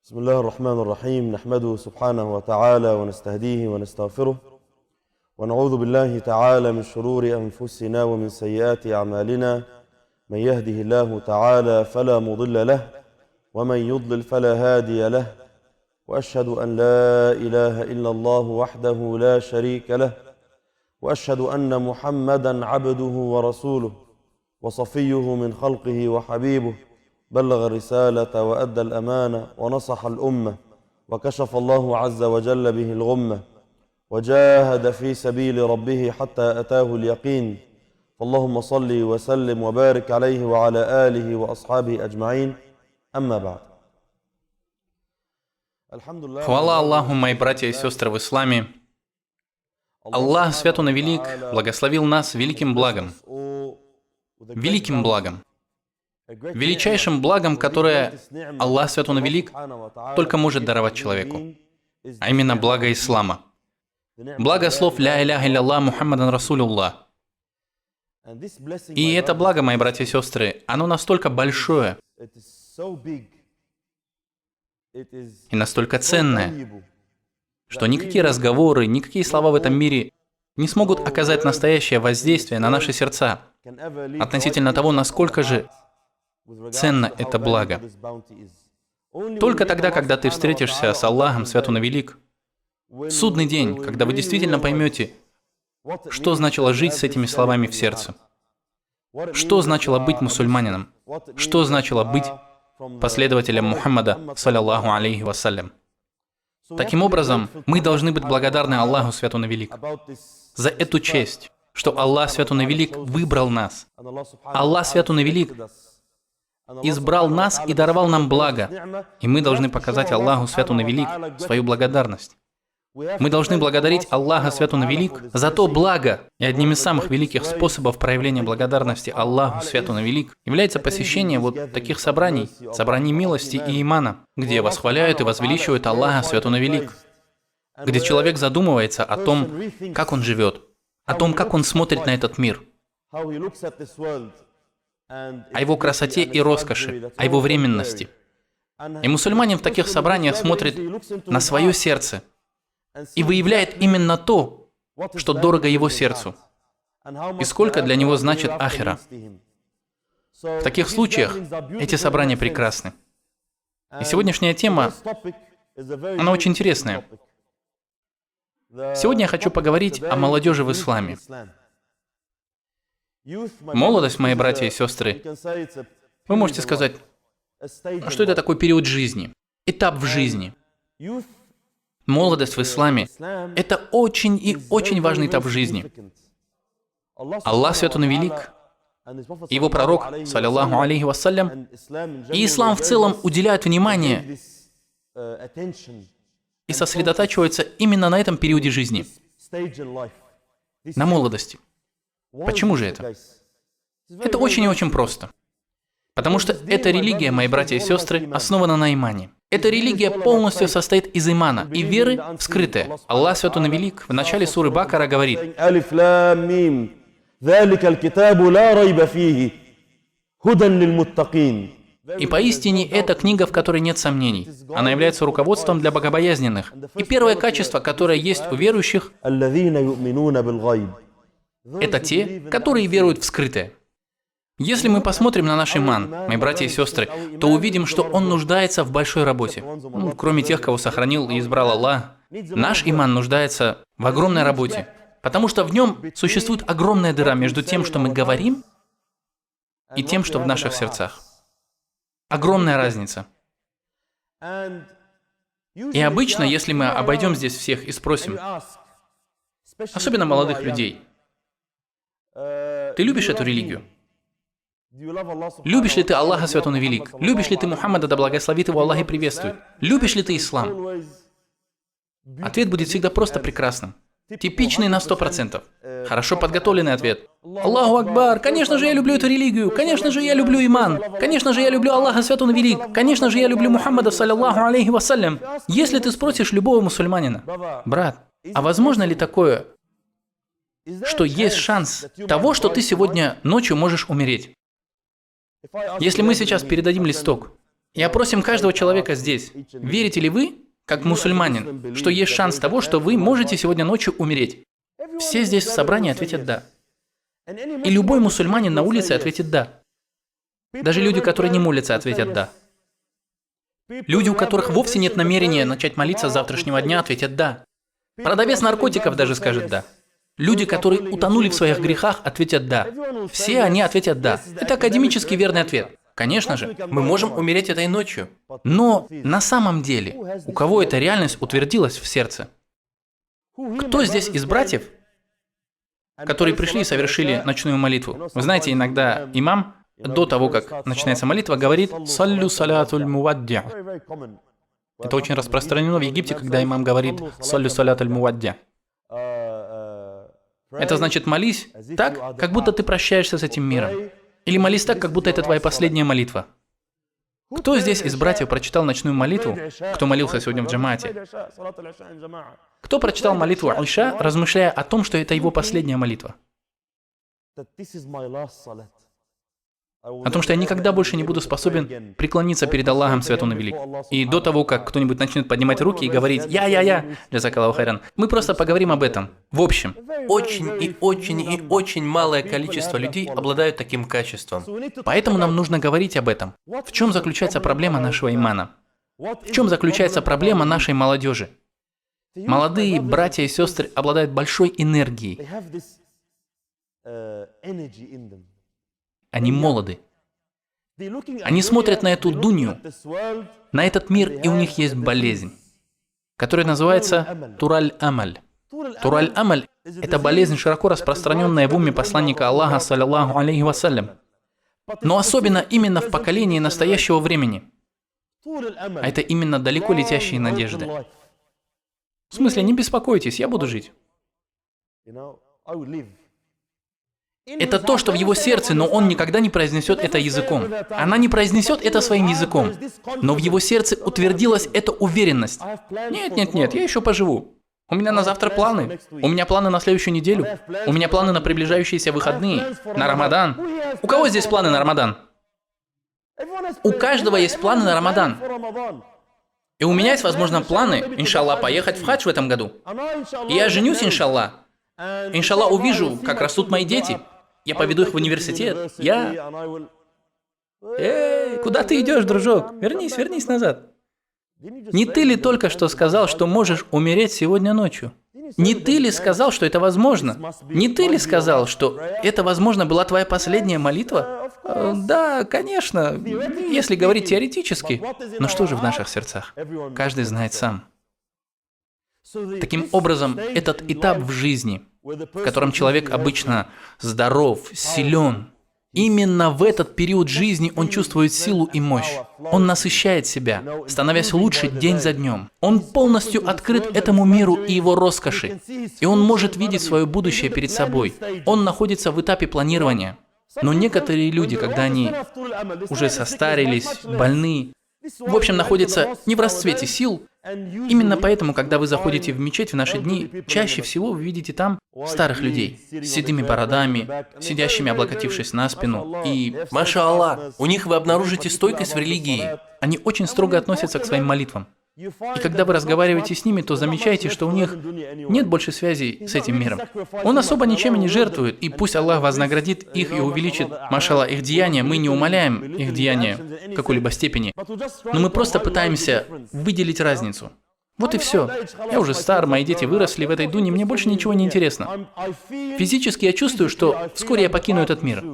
بسم الله الرحمن الرحيم نحمده سبحانه وتعالى ونستهديه ونستغفره ونعوذ بالله تعالى من شرور أنفسنا ومن سيئات أعمالنا من يهده الله تعالى فلا مضل له ومن يضلل فلا هادي له وأشهد أن لا إله إلا الله وحده لا شريك له وأشهد أن محمدًا عبده ورسوله وصفيه من خلقه وحبيبه بلغ الرسالة وأدى الأمانة ونصح الأمة وكشف الله عز وجل به الغمة وجاهد في سبيل ربه حتى أتاه اليقين فاللهم صل وسلم وبارك عليه وعلى آله وأصحابه أجمعين أما بعد. Хвала Аллаху, мои братья и сестры в исламе. Аллах, свят Он и велик, благословил нас великим благом. Великим благом. Величайшим благом, которое Аллах, свят Он и велик, только может даровать человеку. А именно благо ислама. Благо слов «Ля иляха илля Мухаммадан Расулюллах». И это благо, мои братья и сестры, оно настолько большое и настолько ценное, что никакие разговоры, никакие слова в этом мире не смогут оказать настоящее воздействие на наши сердца относительно того, насколько же ценно это благо. Только тогда, когда ты встретишься с Аллахом, свят Он и велик, в судный день, когда вы действительно поймете, что значило жить с этими словами в сердце, что значило быть мусульманином, что значило быть последователем Мухаммада, саллаллаху алейхи вассалям. Таким образом, мы должны быть благодарны Аллаху, свят Он и велик, за эту честь, что Аллах, свят Он и велик, выбрал нас. Аллах, свят Он и велик, избрал нас и даровал нам благо, и мы должны показать Аллаху, свят Он и велик, свою благодарность. Мы должны благодарить Аллаха, свят Он и велик, за то благо, и одним из самых великих способов проявления благодарности Аллаху, свят Он и велик, является посещение вот таких собраний, собраний милости и имана, где восхваляют и возвеличивают Аллаха, свят Он и велик, где человек задумывается о том, как он живет, о том, как он смотрит на этот мир, о его красоте и роскоши, о его временности. И мусульманин в таких собраниях смотрит на свое сердце и выявляет именно то, что дорого его сердцу, и сколько для него значит ахира. В таких случаях эти собрания прекрасны. И сегодняшняя тема, она очень интересная. Сегодня я хочу поговорить о молодежи в исламе. Молодость, мои братья и сестры, вы можете сказать, что это такой период жизни, этап в жизни. Молодость в исламе – это очень и очень важный этап в жизни. Аллах, свят Он и велик, Его пророк, саллаллаху алейхи вассалям, и ислам в целом уделяют внимание и сосредотачиваются именно на этом периоде жизни, на молодости. Почему же это? Это очень и очень просто. Потому что эта религия, мои братья и сестры, основана на имане. Эта религия полностью состоит из имана и веры в скрытое. Аллах, свят Он и велик, в начале суры Бакара говорит: «И поистине это книга, в которой нет сомнений. Она является руководством для богобоязненных. И первое качество, которое есть у верующих, это те, которые веруют в скрытое». Если мы посмотрим на наш иман, мои братья и сестры, то увидим, что он нуждается в большой работе. Кроме тех, кого сохранил и избрал Аллах, наш иман нуждается в огромной работе, потому что в нем существует огромная дыра между тем, что мы говорим, и тем, что в наших сердцах. Огромная разница. И обычно, если мы обойдем здесь всех и спросим, особенно молодых людей, ты любишь эту религию? Любишь ли ты Аллаха, свят Он и велик? Любишь ли ты Мухаммада, да благословит его Аллах и приветствует? Любишь ли ты ислам? Ответ будет всегда просто прекрасным. Типичный на 100%. Хорошо подготовленный ответ. Аллаху Акбар! Конечно же я люблю эту религию! Конечно же я люблю иман! Конечно же я люблю Аллаха, свят Он и велик! Конечно же я люблю Мухаммада, саллаллаху алейхи вассалям! Если ты спросишь любого мусульманина: брат, а возможно ли такое, что есть шанс того, что ты сегодня ночью можешь умереть? Если мы сейчас передадим листок, И опросим каждого человека здесь. Верите ли вы, как мусульманин, что есть шанс того, что вы можете сегодня ночью умереть? Все здесь в собрании ответят «да». И любой мусульманин на улице ответит «да». Даже люди, которые не молятся, ответят «да». Люди, у которых вовсе нет намерения начать молиться с завтрашнего дня, ответят «да». Продавец наркотиков даже скажет «да». Люди, которые утонули в своих грехах, ответят «да». Все они ответят «да». Это академически верный ответ. Конечно же, мы можем умереть этой ночью. Но на самом деле, у кого эта реальность утвердилась в сердце? Кто здесь из братьев, которые пришли и совершили ночную молитву? Вы знаете, иногда имам до того, как начинается молитва, говорит «Саллю салятуль мувадди». Это очень распространено в Египте, когда имам говорит «Саллю салятуль мувадди». Это значит «молись так, как будто ты прощаешься с этим миром». Или молись так, как будто это твоя последняя молитва. Кто здесь из братьев прочитал ночную молитву? Кто молился сегодня в джамаате? Кто прочитал молитву Иша, размышляя о том, что это его последняя молитва? О том, что я никогда больше не буду способен преклониться перед Аллахом Свят Он и Велик. И до того, как кто-нибудь начнет поднимать руки и говорить «Я», джазакаллаху хайран, мы просто поговорим об этом. В общем, Очень малое количество людей обладают таким качеством. поэтому нам нужно говорить об этом. В чем заключается проблема нашего имана? В чем заключается проблема нашей молодежи? Молодые братья и сестры обладают большой энергией. Они молоды. Они смотрят на эту дунью, на этот мир, и у них есть болезнь, которая называется тураль-амаль. Тураль-амаль – это болезнь, широко распространенная в уме посланника Аллаха, саллаллаху алейхи вассалям. Но особенно именно в поколении настоящего времени. А это именно далеко летящие надежды. В смысле, не беспокойтесь, я буду жить. Это то, что в его сердце, но он никогда не произнесет это языком. Она не произнесет это своим языком. Но в его сердце утвердилась эта уверенность. Нет, я еще поживу. У меня на завтра планы. У меня планы на следующую неделю. У меня планы на приближающиеся выходные. На Рамадан. У кого здесь планы на Рамадан? У каждого есть планы на Рамадан. И у меня есть, возможно, планы, иншаллах, поехать в хадж в этом году. И я женюсь, иншаллах. Иншаллах, увижу, как растут мои дети. Я поведу их в университет. Эй, куда ты идешь, дружок? Вернись назад. Не ты ли только что сказал, что можешь умереть сегодня ночью? Не ты ли сказал, что это возможно? Не ты ли сказал, что это, возможно, была твоя последняя молитва? Да, конечно, если говорить теоретически. Но что же в наших сердцах? Каждый знает сам. Таким образом, этот этап в жизни, в котором человек обычно здоров, силен, именно в этот период жизни он чувствует силу и мощь. Он насыщает себя, становясь лучше день за днем. Он полностью открыт этому миру и его роскоши. И он может видеть свое будущее перед собой. Он находится в этапе планирования. Но некоторые люди, когда они уже состарились, больны, в общем, находятся не в расцвете сил. Именно поэтому, когда вы заходите в мечеть в наши дни, чаще всего вы видите там старых людей с седыми бородами, сидящими облокотившись на спину. И, Маша Аллах, у них вы обнаружите стойкость в религии. Они очень строго относятся к своим молитвам. И когда вы разговариваете с ними, то замечаете, что у них нет больше связей с этим миром. Он особо ничем не жертвует, и пусть Аллах вознаградит их и увеличит, машалла, их деяния. Мы не умаляем их деяния в какой-либо степени, но мы просто пытаемся выделить разницу. Вот и все. Я уже стар, мои дети выросли в этой дуне, мне больше ничего не интересно. Физически я чувствую, что вскоре я покину этот мир.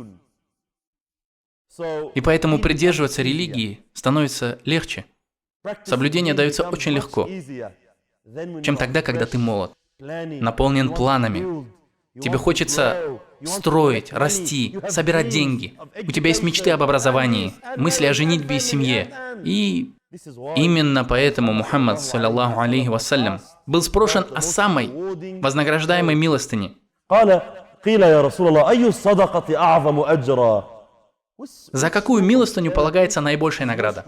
И поэтому придерживаться религии становится легче. Соблюдение дается очень легко, чем тогда, когда ты молод, наполнен планами. Тебе хочется строить, расти, собирать деньги. У тебя есть мечты об образовании, мысли о женитьбе и семье. И именно поэтому Мухаммад, саллаллаху алейхи вассалям, был спрошен о самой вознаграждаемой милостыне. За какую милостыню полагается наибольшая награда?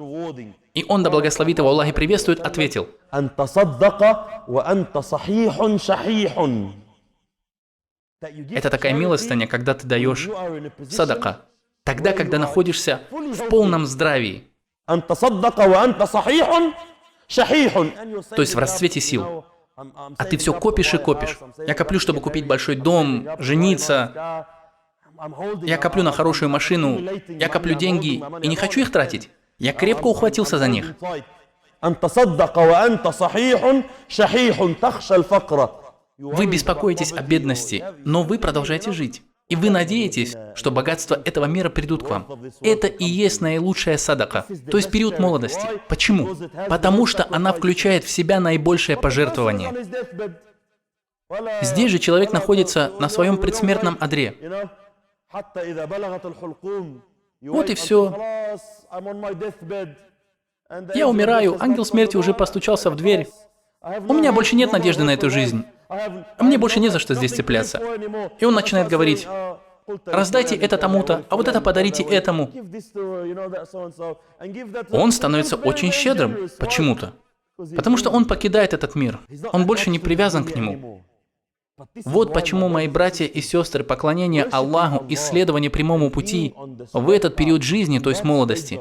И он, да благословит его Аллах и приветствует, ответил: это такая милостыня, когда ты даешь садака, тогда, когда находишься в полном здравии, أن تصدق وأنت صحيح شحيح. То есть в расцвете сил. А ты все копишь и копишь. Я коплю, чтобы купить большой дом, жениться. Я коплю на хорошую машину. Я коплю деньги и не хочу их тратить. Я крепко ухватился за них. أن تصدق وأنت صحيح شحيح تخشى الفقر. Вы беспокоитесь о бедности, но вы продолжаете жить. И вы надеетесь, что богатства этого мира придут к вам. Это и есть наилучшая садака, то есть период молодости. Почему? Потому что она включает в себя наибольшее пожертвование. Здесь же человек находится на своем предсмертном одре. Вот и все. Я умираю, ангел смерти уже постучался в дверь. У меня больше нет надежды на эту жизнь. А мне больше не за что здесь цепляться. И он начинает говорить: раздайте это тому-то, а вот это подарите этому. Он становится очень щедрым почему-то. Потому что он покидает этот мир. Он больше не привязан к нему. Вот почему, мои братья и сестры, поклонение Аллаху, исследование прямому пути в этот период жизни, то есть молодости,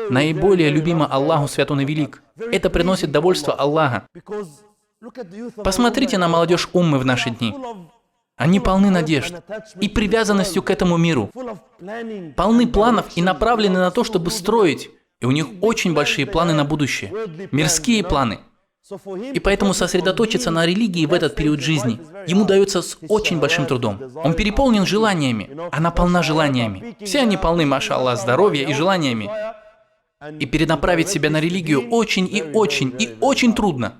наиболее любимо Аллаху Свят Он и Велик. Это приносит довольство Аллаха. Посмотрите на молодежь уммы в наши дни. Они полны надежд и привязанностью к этому миру. Полны планов и направлены на то, чтобы строить. И у них очень большие планы на будущее. Мирские планы. И поэтому сосредоточиться на религии в этот период жизни ему дается с очень большим трудом. Он переполнен желаниями, она полна желаниями. Все они полны, маша Аллах, здоровья и желаниями. И перенаправить себя на религию очень и очень трудно.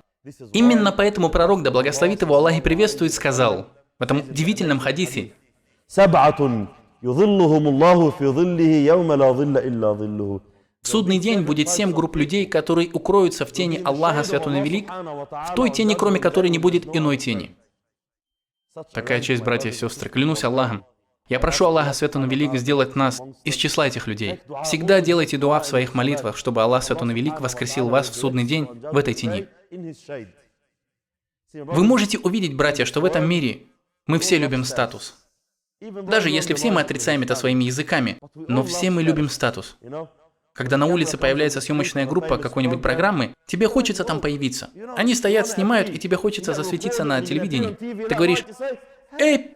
Именно поэтому пророк, да благословит его Аллах и приветствует, сказал в этом удивительном хадисе: в судный день будет 7 групп людей, которые укроются в тени Аллаха Свят Он и Велик, в той тени, кроме которой не будет иной тени. Такая честь, братья и сестры, клянусь Аллахом. Я прошу Аллаха Свят Он и Велик сделать нас из числа этих людей. Всегда делайте дуа в своих молитвах, чтобы Аллах Свят Он и Велик воскресил вас в судный день в этой тени. Вы можете увидеть, братья, что в этом мире мы все любим статус. Даже если все мы отрицаем это своими языками, но все мы любим статус. Когда на улице появляется съемочная группа какой-нибудь программы, тебе хочется там появиться. Они стоят, снимают, и тебе хочется засветиться на телевидении. Ты говоришь: «Эй,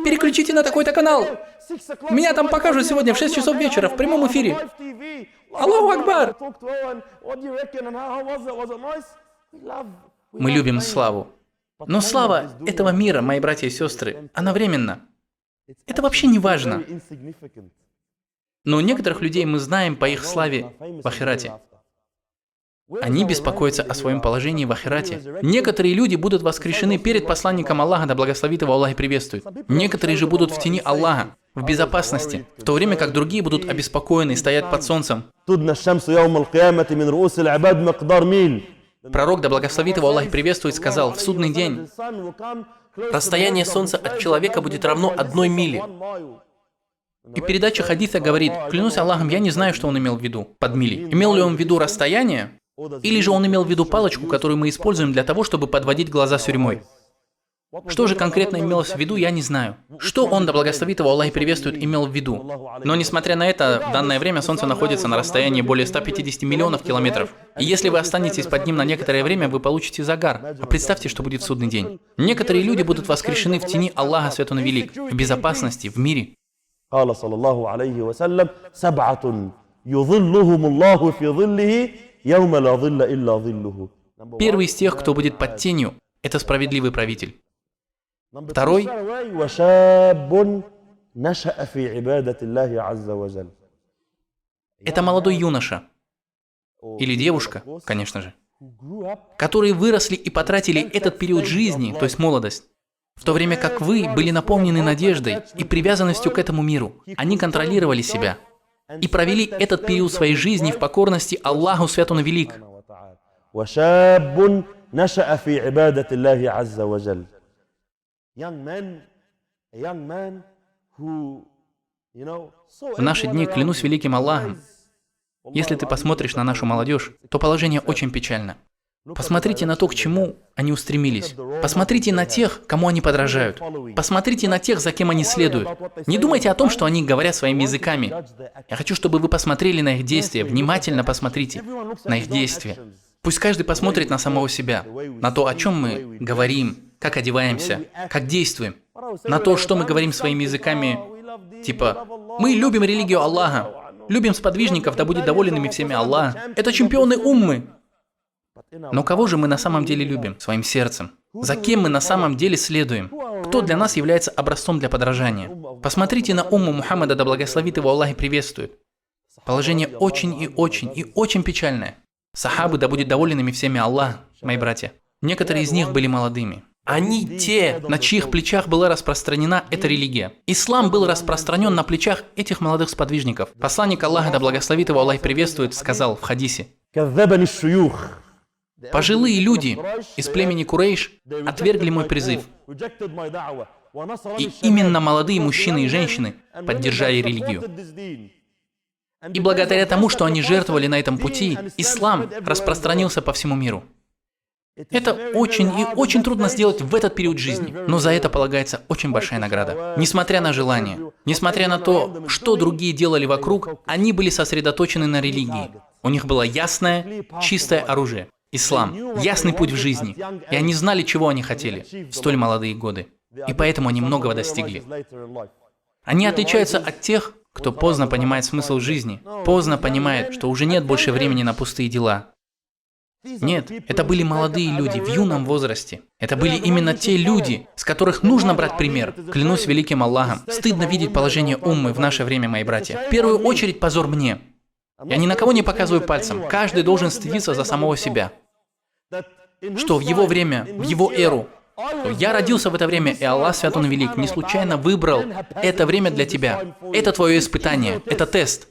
переключите на такой-то канал! Меня там покажут сегодня в 6 часов вечера в прямом эфире! Аллаху Акбар!» Мы любим славу. Но слава этого мира, мои братья и сестры, она временна. Это вообще не важно. Но некоторых людей мы знаем по их славе в ахирате. Они беспокоятся о своем положении в ахирате. Некоторые люди будут воскрешены перед посланником Аллаха, да благословит его Аллах и приветствует. Некоторые же будут в тени Аллаха, в безопасности, в то время как другие будут обеспокоены и стоят под солнцем. Пророк, да благословит его Аллах и приветствует, сказал: в судный день расстояние солнца от человека будет равно 1 миле. И передача хадиса говорит: клянусь Аллахом, я не знаю, что он имел в виду под мили. Имел ли он в виду расстояние, или же он имел в виду палочку, которую мы используем для того, чтобы подводить глаза сурьмой. Что же конкретно имелось в виду, я не знаю. Что он, да благословит его Аллах и приветствует, имел в виду. Но несмотря на это, в данное время Солнце находится на расстоянии более 150 миллионов километров. И если вы останетесь под ним на некоторое время, вы получите загар. А представьте, что будет в судный день. Некоторые люди будут воскрешены в тени Аллаха Свят Он и Велик, в безопасности, в мире. قال صلى الله عليه وسلم 7 يظلهم الله في ظله يوم لا ظل إلا ظله. Первый из тех, кто будет под тенью, это справедливый правитель. Второй وشاب نشأ في عبادة الله عز وجل. Это молодой юноша или девушка, конечно же, которые выросли и потратили этот период жизни, то есть молодость, в то время как вы были наполнены надеждой и привязанностью к этому миру. Они контролировали себя и провели этот период своей жизни в покорности Аллаху Свят Он и Велик. В наши дни, клянусь великим Аллахом, если ты посмотришь на нашу молодежь, то положение очень печально. Посмотрите на то, к чему они устремились. Посмотрите на тех, кому они подражают. Посмотрите на тех, за кем они следуют. Не думайте о том, что они говорят своими языками. Я хочу, чтобы вы посмотрели на их действия. Внимательно посмотрите на их действия. Пусть каждый посмотрит на самого себя, на то, о чем мы говорим, как одеваемся, как действуем, на то, что мы говорим своими языками, типа «Мы любим религию Аллаха, любим сподвижников, да будет доволен ими всеми Аллах. Это чемпионы уммы». Но кого же мы на самом деле любим? Своим сердцем. За кем мы на самом деле следуем? Кто для нас является образцом для подражания? Посмотрите на умму Мухаммада, да благословит его Аллах и приветствует. Положение очень и очень печальное. Сахабы, да будет доволен ими всеми Аллах, мои братья. Некоторые из них были молодыми. Они те, на чьих плечах была распространена эта религия. Ислам был распространен на плечах этих молодых сподвижников. Посланник Аллаха, да благословит его Аллах и приветствует, сказал в хадисе: «Пожилые люди из племени Курейш отвергли мой призыв. И именно молодые мужчины и женщины поддержали религию. И благодаря тому, что они жертвовали на этом пути, ислам распространился по всему миру». Это очень и очень трудно сделать в этот период жизни, но за это полагается очень большая награда. Несмотря на желание, несмотря на то, что другие делали вокруг, они были сосредоточены на религии. У них было ясное, чистое оружие. Ислам, ясный путь в жизни. И они знали, чего они хотели в столь молодые годы. И поэтому они многого достигли. Они отличаются от тех, кто поздно понимает смысл жизни, поздно понимает, что уже нет больше времени на пустые дела. Нет, это были молодые люди в юном возрасте. Это были именно те люди, с которых нужно брать пример. Клянусь великим Аллахом, стыдно видеть положение уммы в наше время, мои братья. В первую очередь позор мне. Я ни на кого не показываю пальцем. Каждый должен стыдиться за самого себя. Что в его время, в его эру, я родился в это время, и Аллах Свят Он Велик не случайно выбрал это время для тебя. Это твое испытание, это тест.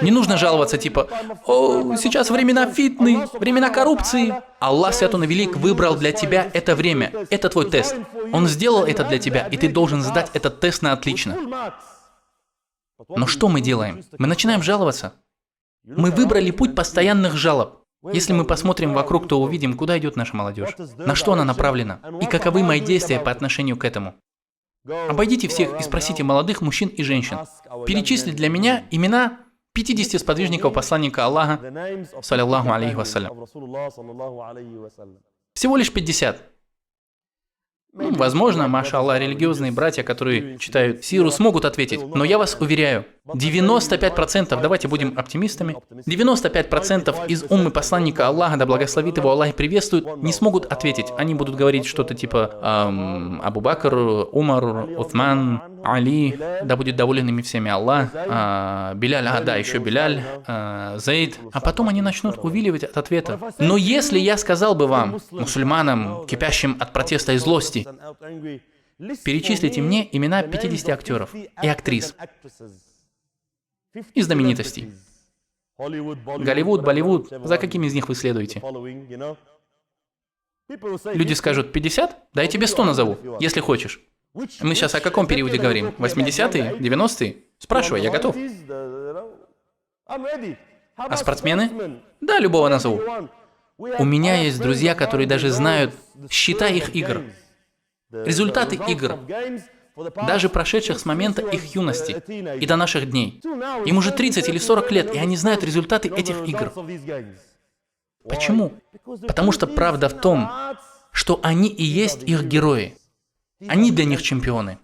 Не нужно жаловаться типа: «О, сейчас времена фитны, времена коррупции». Аллах Свят Он Велик выбрал для тебя это время, это твой тест. Он сделал это для тебя, и ты должен сдать этот тест на отлично. Но что мы делаем? Мы начинаем жаловаться. Мы выбрали путь постоянных жалоб. Если мы посмотрим вокруг, то увидим, куда идет наша молодежь, на что она направлена, и каковы мои действия по отношению к этому. Обойдите всех и спросите молодых мужчин и женщин. Перечисли для меня имена 50 сподвижников посланника Аллаха, саллиллаху алейхи вассалям. Всего лишь 50. Возможно, маша Аллах, религиозные братья, которые читают сиру, смогут ответить. Но я вас уверяю, 95%, давайте будем оптимистами, 95% из уммы посланника Аллаха, да благословит его Аллах и приветствует, не смогут ответить. Они будут говорить что-то типа Абу Бакр, Умар, Уthман, Али, да будет доволен ими всеми Аллах, Биляль, да, еще Биляль, Зейд. А потом они начнут увиливать от ответа. Но если я сказал бы вам, мусульманам, кипящим от протеста и злости, перечислите мне имена 50 актеров и актрис и знаменитостей. Голливуд, Болливуд, за какими из них вы следуете? Люди скажут: 50? Да я тебе 100 назову, если хочешь. Мы сейчас о каком периоде говорим? 80-е? 90-е? Спрашивай, я готов. А спортсмены? Да, любого назову. У меня есть друзья, которые даже знают счета их игр, результаты игр, даже прошедших с момента их юности и до наших дней. Им уже 30 или 40 лет, и они знают результаты этих игр. Почему? Потому что правда в том, что они и есть их герои. Они для них чемпионы.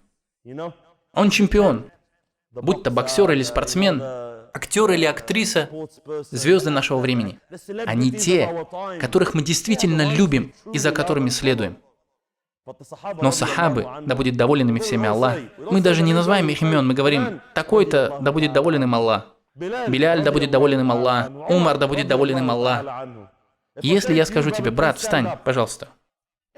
Он чемпион. Будь то боксер или спортсмен, актер или актриса, звезды нашего времени. Они те, которых мы действительно любим и за которыми следуем. Но сахабы, да будет доволен ими всеми Аллах, мы даже не называем их имен, мы говорим: такой-то, да будет доволен им Аллах. Биляль, да будет доволен им Аллах. Умар, да будет доволен им Аллах. Если я скажу тебе: брат, встань, пожалуйста.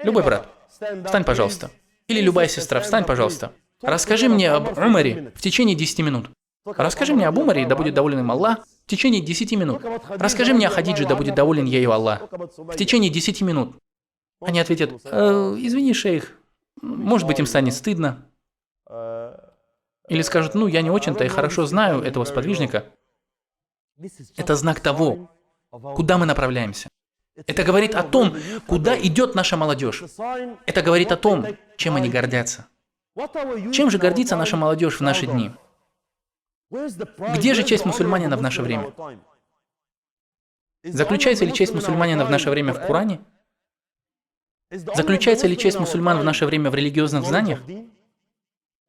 Любой брат, встань, пожалуйста. Или любая сестра, встань, пожалуйста. Расскажи мне об Умаре в течение 10 минут. Расскажи мне об Умаре, да будет доволен им Аллах, в течение 10 минут. Расскажи мне о Хадидже, да будет доволен ею Аллах, в течение 10 минут. Они ответят: извини, шейх, может быть, им станет стыдно. Или скажут: ну, я не очень-то и хорошо знаю этого сподвижника. Это знак того, куда мы направляемся. Это говорит о том, куда идет наша молодежь. Это говорит о том, чем они гордятся. Чем же гордится наша молодежь в наши дни? Где же честь мусульманина в наше время? Заключается ли честь мусульманина в наше время в Коране? Заключается ли честь мусульман в наше время в религиозных знаниях?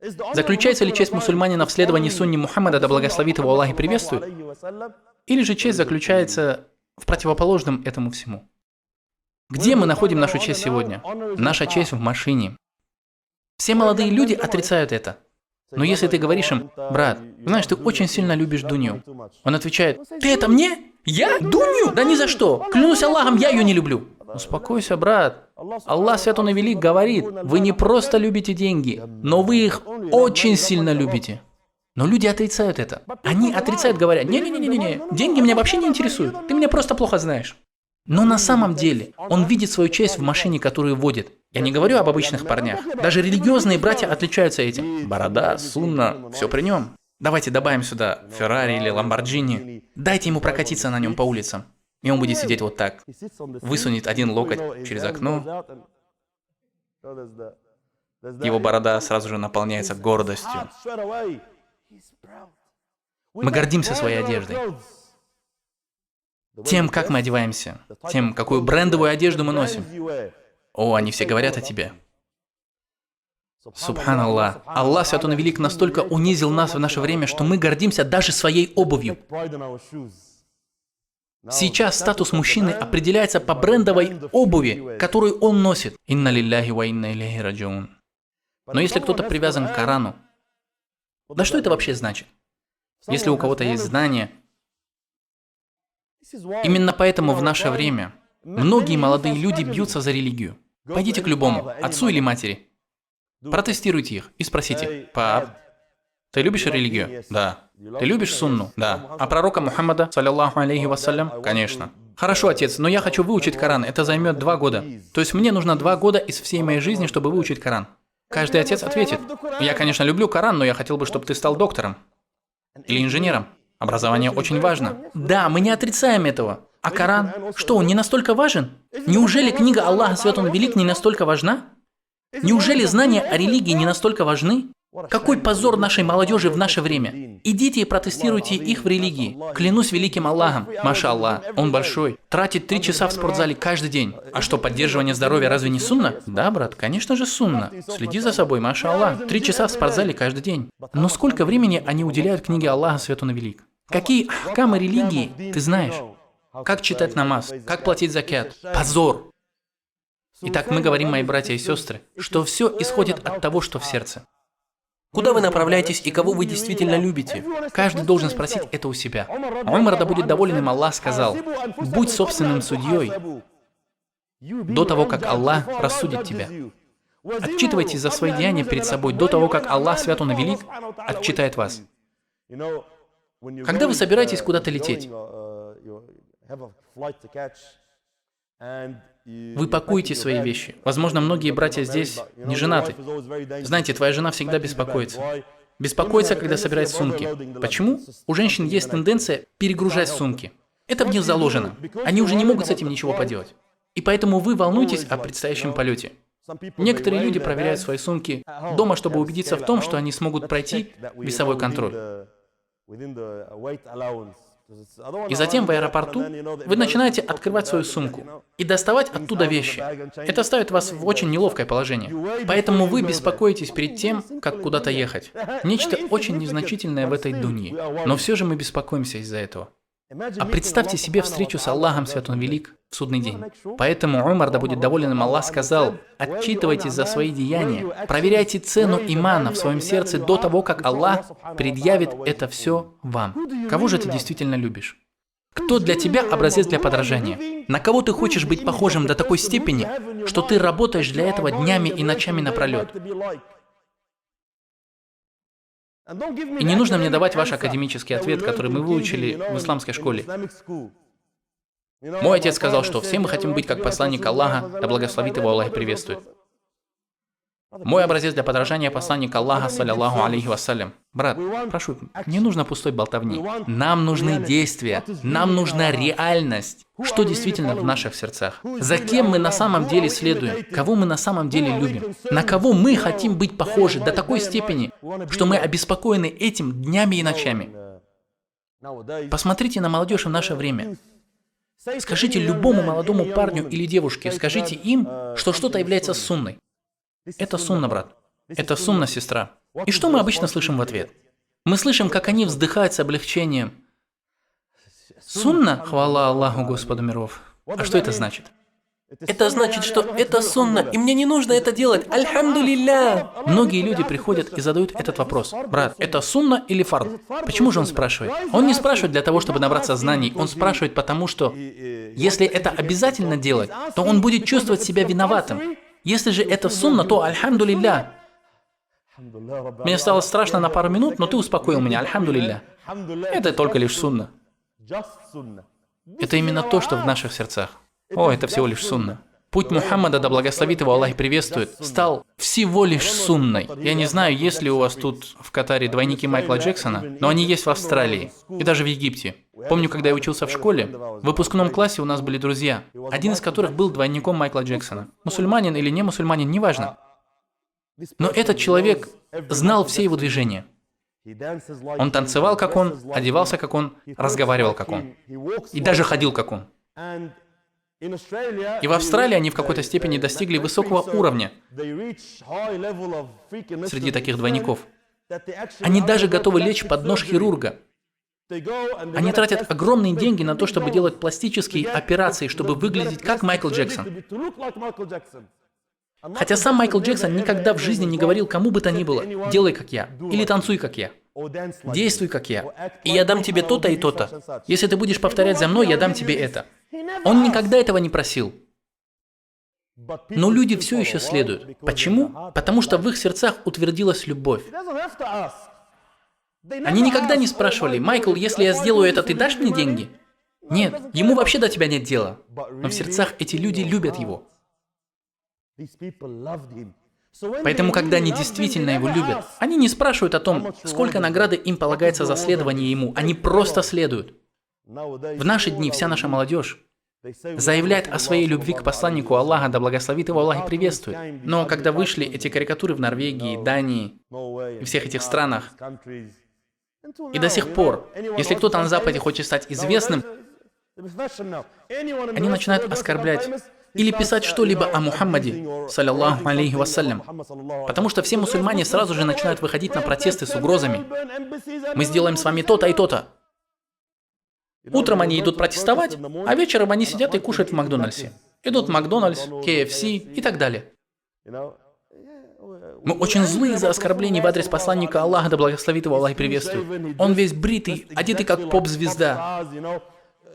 Заключается ли честь мусульманина в следовании сунне Мухаммада, да благословит его Аллах и приветствует? Или же честь заключается в противоположном этому всему? Где мы находим нашу честь сегодня? Наша честь в машине. Все молодые люди отрицают это. Но если ты говоришь им: брат, знаешь, ты очень сильно любишь Дунью. Он отвечает: ты это мне? Я? Дунью? Да ни за что. Клянусь Аллахом, я ее не люблю. Успокойся, брат. Аллах Свят Он и Велик говорит: вы не просто любите деньги, но вы их очень сильно любите. Но люди отрицают это. Они отрицают, говоря: не-не-не-не, деньги меня вообще не интересуют. Ты меня просто плохо знаешь. Но на самом деле он видит свою честь в машине, которую водит. Я не говорю об обычных парнях. Даже религиозные братья отличаются этим. Борода, сунна, все при нем. Давайте добавим сюда Феррари или Ламборджини. Дайте ему прокатиться на нем по улицам. И он будет сидеть вот так. Высунет один локоть через окно. Его борода сразу же наполняется гордостью. Мы гордимся своей одеждой. Тем, как мы одеваемся. Тем, какую брендовую одежду мы носим. О, они все говорят о тебе. Субханаллах. Аллах Свят Он и Велик настолько унизил нас в наше время, что мы гордимся даже своей обувью. Сейчас статус мужчины определяется по брендовой обуви, которую он носит. Инна лилляхи ва инна илейхи раджиун. Но если кто-то привязан к Корану, да что это вообще значит? Если у кого-то есть знания, именно поэтому в наше время многие молодые люди бьются за религию. Пойдите к любому, отцу или матери, протестируйте их и спросите: пап, ты любишь религию? Да. Ты любишь сунну? Да. А пророка Мухаммада, саллиллаху алейхи вассалям? Конечно. Хорошо, отец, но я хочу выучить Коран, это займет 2 года. То есть мне нужно 2 года из всей моей жизни, чтобы выучить Коран. Каждый отец ответит: я, конечно, люблю Коран, но я хотел бы, чтобы ты стал доктором или инженером. Образование очень важно. Да, мы не отрицаем этого. А Коран? Что, он не настолько важен? Неужели книга Аллаха Свят Он и Велик не настолько важна? Неужели знания о религии не настолько важны? Какой позор нашей молодежи в наше время. Идите и протестируйте их в религии. Клянусь великим Аллахом. Маша Аллах, он большой. Тратит 3 часа в спортзале каждый день. А что, поддерживание здоровья разве не сунна? Да, брат, конечно же сунна. Следи за собой, Маша Аллах. 3 часа в спортзале каждый день. Но сколько времени они уделяют книге Аллаха Свят Он и Велик? Какие ахкамы религии ты знаешь? Как читать намаз? Как платить закят? Позор! Итак, мы говорим, мои братья и сестры, что все исходит от того, что в сердце. Куда вы направляетесь и кого вы действительно любите? Каждый должен спросить это у себя. Умар, да будет доволен им Аллах, сказал: будь собственным судьей до того, как Аллах рассудит тебя. Отчитывайтесь за свои деяния перед собой до того, как Аллах Свят Он и Велик отчитает вас. Когда вы собираетесь куда-то лететь, вы пакуете свои вещи. Возможно, многие братья здесь не женаты. Знаете, твоя жена всегда беспокоится. Беспокоится, когда собирает сумки. Почему? У женщин есть тенденция перегружать сумки. Это в них заложено. Они уже не могут с этим ничего поделать. И поэтому вы волнуетесь о предстоящем полете. Некоторые люди проверяют свои сумки дома, чтобы убедиться в том, что они смогут пройти весовой контроль. И затем в аэропорту вы начинаете открывать свою сумку и доставать оттуда вещи. Это ставит вас в очень неловкое положение. Поэтому вы беспокоитесь перед тем, как куда-то ехать. Нечто очень незначительное в этой дунье. Но все же мы беспокоимся из-за этого. А представьте себе встречу с Аллахом Свят Он Велик в судный день. Поэтому Умар, да будет доволен им Аллах, сказал: отчитывайтесь за свои деяния, проверяйте цену имана в своем сердце до того, как Аллах предъявит это все вам. Кого же ты действительно любишь? Кто для тебя образец для подражания? На кого ты хочешь быть похожим до такой степени, что ты работаешь для этого днями и ночами напролет? И не нужно мне давать ваш академический ответ, который мы выучили в исламской школе. Мой отец сказал, что все мы хотим быть как посланник Аллаха, да благословит его Аллах и приветствует. Мой образец для подражания посланник Аллаха, саллиллаху алейхи вассалям. Брат, прошу, не нужно пустой болтовни. Нам нужны действия, нам нужна реальность. Что действительно в наших сердцах? За кем мы на самом деле следуем? Кого мы на самом деле любим? На кого мы хотим быть похожи до такой степени, что мы обеспокоены этим днями и ночами? Посмотрите на молодежь в наше время. Скажите любому молодому парню или девушке, скажите им, что что-то является сунной. Это сунна, брат. Это сунна, сестра. И что мы обычно слышим в ответ? Мы слышим, как они вздыхают с облегчением. Сунна? Хвала Аллаху, Господу миров. А что это значит? Это значит, что это сунна, и мне не нужно это делать. Альхамдулилля. Многие люди приходят и задают этот вопрос. Брат, это сунна или фард? Почему же он спрашивает? Он не спрашивает для того, чтобы набраться знаний. Он спрашивает потому, что если это обязательно делать, то он будет чувствовать себя виноватым. Если же это сунна, то альхамдулилля. Мне стало страшно на пару минут, но ты успокоил меня, альхамдулилля. Это только лишь сунна. Это именно то, что в наших сердцах. О, это всего лишь сунна. Путь Мухаммада, да благословит его Аллах и приветствует, стал всего лишь сунной. Я не знаю, есть ли у вас тут в Катаре двойники Майкла Джексона, но они есть в Австралии и даже в Египте. Помню, когда я учился в школе, в выпускном классе у нас были друзья, один из которых был двойником Майкла Джексона. Мусульманин или не мусульманин, неважно. Но этот человек знал все его движения. Он танцевал, как он, одевался, как он, разговаривал, как он. И даже ходил, как он. И в Австралии они в какой-то степени достигли высокого уровня среди таких двойников. Они даже готовы лечь под нож хирурга. Они тратят огромные деньги на то, чтобы делать пластические операции, чтобы выглядеть как Майкл Джексон. Хотя сам Майкл Джексон никогда в жизни не говорил кому бы то ни было: «Делай, как я», или «Танцуй, как я», «Действуй, как я», И я дам тебе то-то и то-то. «Если ты будешь повторять за мной, я дам тебе это». Он никогда этого не просил. Но люди все еще следуют. Почему? Потому что в их сердцах утвердилась любовь. Они никогда не спрашивали: «Майкл, если я сделаю это, ты дашь мне деньги?» Нет, ему вообще до тебя нет дела. Но в сердцах эти люди любят его. Поэтому, когда они действительно его любят, они не спрашивают о том, сколько награды им полагается за следование ему. Они просто следуют. В наши дни вся наша молодежь заявляет о своей любви к посланнику Аллаха, да благословит его Аллах и приветствует. Но когда вышли эти карикатуры в Норвегии, Дании и всех этих странах, и до сих пор, если кто-то на Западе хочет стать известным, они начинают оскорблять или писать что-либо о Мухаммаде, саллаллаху алейхи вассалям. Потому что все мусульмане сразу же начинают выходить на протесты с угрозами. Мы сделаем с вами то-то и то-то. Утром они идут протестовать, а вечером они сидят и кушают в Макдональдсе. Идут в Макдональдс, KFC и так далее. Мы очень злые за оскорбление в адрес посланника Аллаха, да благословит его Аллах и приветствует. Он весь бритый, одетый как поп-звезда.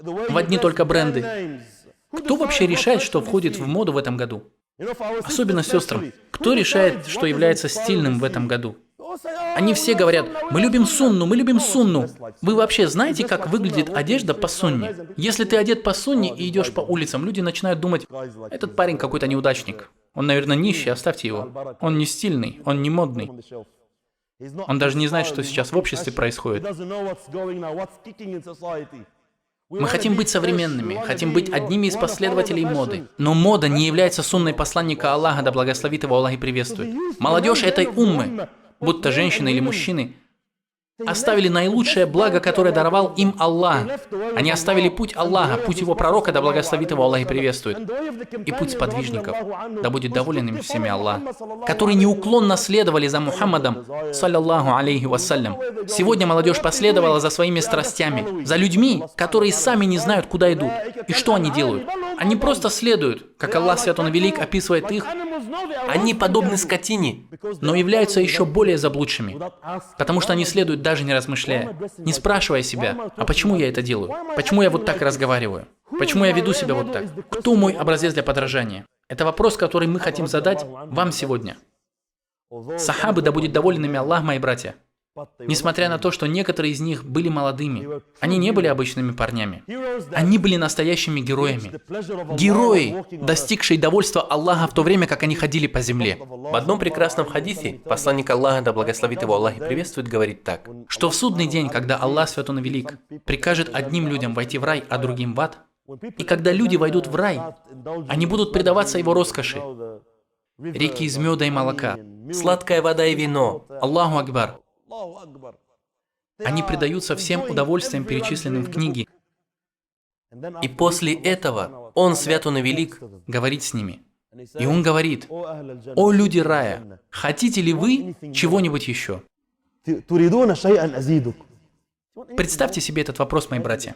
В одни только бренды. Кто вообще решает, что входит в моду в этом году? Особенно сестрам. Кто решает, что является стильным в этом году? Они все говорят: «Мы любим сунну, мы любим сунну». Вы вообще знаете, как выглядит одежда по сунне? Если ты одет по сунне и идешь по улицам, люди начинают думать: «Этот парень какой-то неудачник. Он, наверное, нищий, оставьте его. Он не стильный, он не модный». Он даже не знает, что сейчас в обществе происходит. Мы хотим быть современными, хотим быть одними из последователей моды. Но мода не является сунной посланника Аллаха, да благословит его Аллах и приветствует. Молодежь этой уммы, будь то женщины или мужчины, оставили наилучшее благо, которое даровал им Аллах. Они оставили путь Аллаха, путь его пророка, да благословит его Аллах и приветствует, и путь сподвижников, да будет доволен им всеми Аллах, которые неуклонно следовали за Мухаммадом, саллаллаху алейхи вассалям. Сегодня молодежь последовала за своими страстями, за людьми, которые сами не знают, куда идут. И что они делают? Они просто следуют, как Аллах Свят Он Велик описывает их. Они подобны скотине. Но являются еще более заблудшими, потому что они следуют даже не размышляя, не спрашивая себя: а почему я это делаю? Почему я вот так разговариваю? Почему я веду себя вот так? Кто мой образец для подражания? Это вопрос, который мы хотим задать вам сегодня. Сахабы, да будет доволен ими Аллах, мои братья, Несмотря на то, что некоторые из них были молодыми, они не были обычными парнями. Они были настоящими героями. Герои, достигшие довольства Аллаха в то время, как они ходили по земле. В одном прекрасном хадисе посланник Аллаха, да благословит его Аллах и приветствует, говорит так. Что в судный день, когда Аллах Свят Он и Велик прикажет одним людям войти в рай, а другим в ад, и когда люди войдут в рай, они будут предаваться его роскоши, реки из меда и молока, Сладкая вода и вино. Аллаху Акбар. Они предаются всем удовольствиям, перечисленным в книге, И после этого Он, свят Он и велик, говорит с ними. И он говорит: «О люди рая, хотите ли вы чего-нибудь еще?» Представьте себе этот вопрос, мои братья.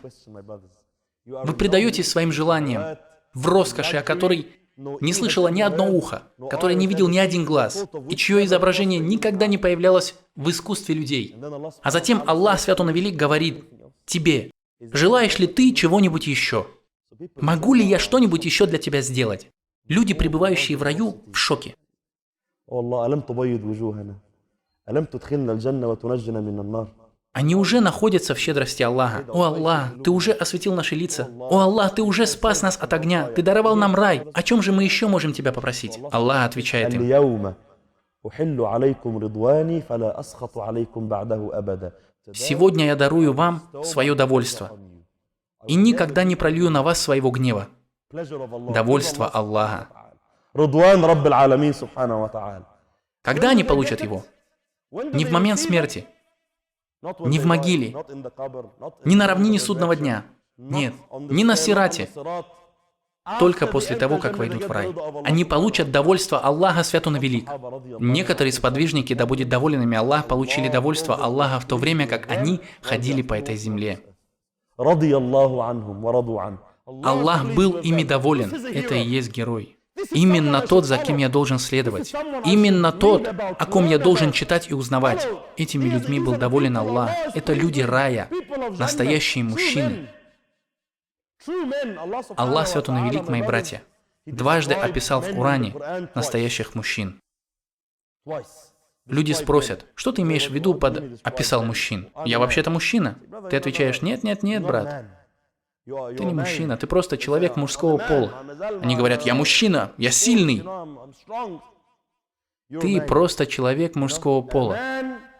Вы предаетесь своим желаниям в роскоши, о которой не слышало ни одно ухо, которое не видел ни один глаз, и чье изображение никогда не появлялось в искусстве людей. А затем Аллах, свят Он и велик, говорит тебе: «Желаешь ли ты чего-нибудь еще? Могу ли я что-нибудь еще для тебя сделать?» Люди, пребывающие в раю, в шоке. Они уже находятся в щедрости Аллаха. «О Аллах, Ты уже осветил наши лица. О Аллах, Ты уже спас нас от огня. Ты даровал нам рай. О чем же мы еще можем Тебя попросить?» Аллах отвечает им: «Сегодня я дарую вам свое довольство и никогда не пролью на вас своего гнева». Довольство Аллаха. Когда они получат его? Не в момент смерти, не в могиле, не на равнине судного дня. Нет, не на сирате. Только после того, как войдут в рай. Они получат довольство Аллаха, свят Он и велик. Некоторые сподвижники, да будет доволен ими Аллах, получили довольство Аллаха в то время, как они ходили по этой земле. Аллах был ими доволен. Это и есть герой. Именно тот, за кем я должен следовать. Именно тот, о ком я должен читать и узнавать. Этими людьми был доволен Аллах. Это люди рая, настоящие мужчины. Аллах, свят Он и велик, мои братья, дважды описал в Коране настоящих мужчин. Люди спросят: что ты имеешь в виду под «описал мужчин»? Я вообще-то мужчина. Ты отвечаешь: нет, нет, нет, брат. Ты не мужчина, ты просто человек мужского пола. Они говорят: я мужчина, я сильный. Ты просто человек мужского пола.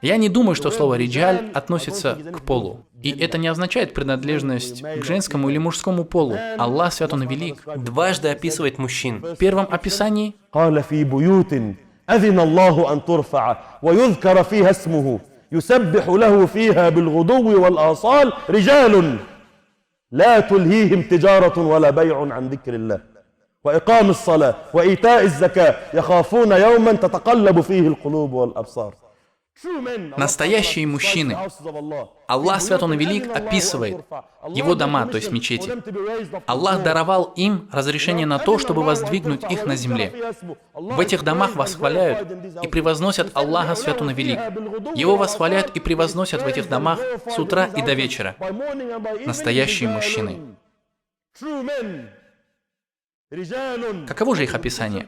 Я не думаю, что слово «риджаль» относится к полу. И это не означает принадлежность к женскому или мужскому полу. Аллах, свят Он и велик, дважды описывает мужчин. в первом описании لا تلهيهم تجارة ولا بيع عن ذكر الله وإقام الصلاة وإيتاء الزكاة يخافون يوما تتقلب فيه القلوب والأبصار. настоящие мужчины. Аллах, свят Он и велик, описывает его дома, то есть мечети. Аллах даровал им разрешение на то, чтобы воздвигнуть их на земле. В этих домах восхваляют и превозносят Аллаха, свят Он и велик. Его восхваляют и превозносят в этих домах с утра и до вечера. Настоящие мужчины. Каково же их описание?